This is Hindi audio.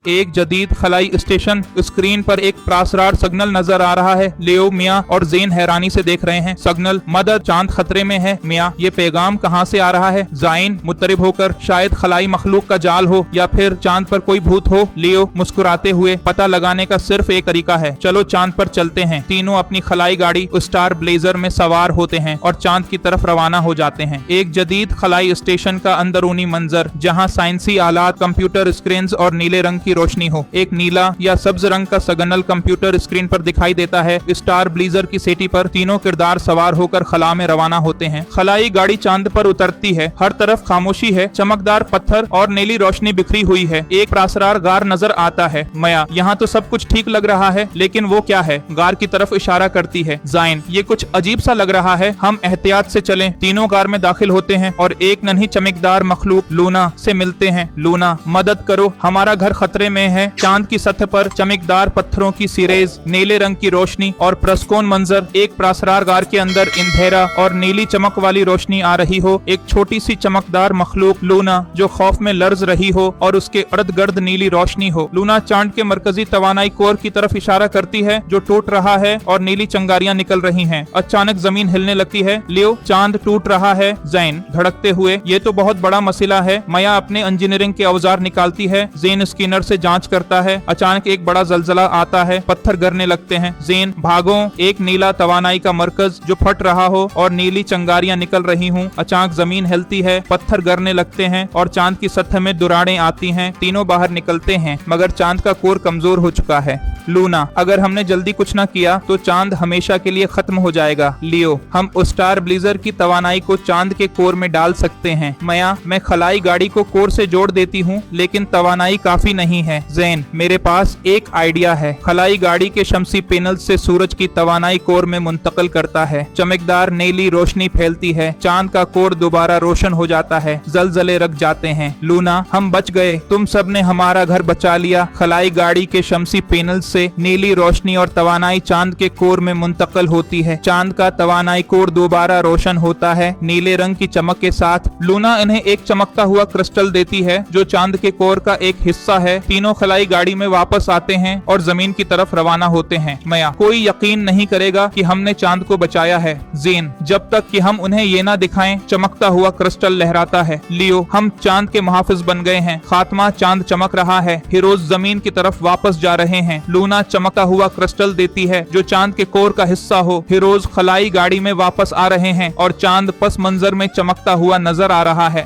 एक जदीद खलाई स्टेशन। स्क्रीन पर एक प्रासरार सिग्नल नजर आ रहा है। लियो, मिया और जेन हैरानी से देख रहे हैं। सिग्नल, मदद, चांद खतरे में है। मिया, ये पैगाम कहाँ से आ रहा है? जाइन मुत्तरिब होकर, शायद खलाई मखलूक का जाल हो या फिर चांद पर कोई भूत हो। लियो मुस्कुराते हुए, पता लगाने का सिर्फ एक तरीका है, चलो चांद पर चलते हैं। तीनों अपनी खलाई गाड़ी स्टार ब्लेजर में सवार होते हैं और चांद की तरफ रवाना हो जाते हैं। एक जदीद खलाई स्टेशन का अंदरूनी मंजर, जहाँ साइंसी आलात, कंप्यूटर स्क्रीन और नीले रंग की रोशनी हो। एक नीला या सब्ज रंग का सिग्नल कंप्यूटर स्क्रीन पर दिखाई देता है। स्टार ब्लेजर की सेटी पर तीनों किरदार सवार होकर खला में रवाना होते हैं। खलाई गाड़ी चांद पर उतरती है। हर तरफ खामोशी है, चमकदार पत्थर और नीली रोशनी बिखरी हुई है। एक प्रासरार गार नजर आता है। मया, यहाँ तो सब कुछ ठीक लग रहा है, लेकिन वो क्या है? गार की तरफ इशारा करती है। जाइन, ये कुछ अजीब सा लग रहा है, हम एहतियात से चलें। तीनों गार में दाखिल होते हैं और एक नन्ही चमकदार मखलूक लूना से मिलते हैं। लूना, मदद करो, हमारा घर खतरे में है। चांद की सतह पर चमकदार पत्थरों की सीरीज, नीले रंग की रोशनी और प्रस्कोन मंजर। एक प्रासरार गार के अंदर इंधेरा और नीली चमक वाली रोशनी आ रही हो। एक छोटी सी चमकदार मखलूक लूना जो खौफ में लर्ज रही हो और उसके इर्द गिर्द नीली रोशनी हो। लूना चांद के मरकजी तवानाई कोर की तरफ इशारा करती है जो टूट रहा है और नीली चंगारियां निकल रही हैं। अचानक जमीन हिलने लगती है। लियो, चांद टूट रहा है। जैन धड़कते हुए, ये तो बहुत बड़ा मसला है। मया अपने इंजीनियरिंग के औजार निकालती है। जेन स्कैनर से जांच करता है। अचानक एक बड़ा जलजला आता है, पत्थर गिरने लगते हैं। जेन, भागो। एक नीला तवानाई का मरकज जो फट रहा हो और नीली चंगारियां निकल रही हूँ। अचानक जमीन हिलती है, पत्थर गिरने लगते हैं और चांद की सतह में दुराड़ें आती हैं। तीनों बाहर निकलते हैं, मगर चांद का कोर कमजोर हो चुका है। लूना, अगर हमने जल्दी कुछ न किया तो चांद हमेशा के लिए खत्म हो जाएगा। लियो, हम स्टार ब्लेजर की तवानाई को चांद के कोर में डाल सकते हैं। मया, मैं खलाई गाड़ी को कोर से जोड़ देती हूँ, लेकिन तवानाई काफी नहीं है। जैन, मेरे पास एक आइडिया है। खलाई गाड़ी के शमसी पैनल से सूरज की तवानाई कोर में मुंतकिल करता है। चमकदार नीली रोशनी फैलती है। चांद का कोर दोबारा रोशन हो जाता है। जलजले रख जाते हैं। लूना, हम बच गए, तुम सब ने हमारा घर बचा लिया। खलाई गाड़ी के शमसी पैनल से नीली रोशनी और तवानाई चांद के कोर में मुंतकिल होती है। चांद का तवानाई कोर दोबारा रोशन होता है नीले रंग की चमक के साथ। लूना इन्हें एक चमकता हुआ क्रिस्टल देती है जो चांद के कोर का एक हिस्सा है। तीनों खलाई गाड़ी में वापस आते हैं और जमीन की तरफ रवाना होते हैं। मया, कोई यकीन नहीं करेगा कि हमने चांद को बचाया है। जेन, जब तक कि हम उन्हें ये ना दिखाएं। चमकता हुआ क्रिस्टल लहराता है। लियो, हम चांद के मुहाफिज बन गए हैं। खात्मा, चांद चमक रहा है। हीरोज जमीन की तरफ वापस जा रहे हैं। लूना चमकता हुआ क्रिस्टल देती है जो चांद के कोर का हिस्सा हो। हीरोज खलाई गाड़ी में वापस आ रहे हैं और चांद पस मंजर में चमकता हुआ नजर आ रहा है।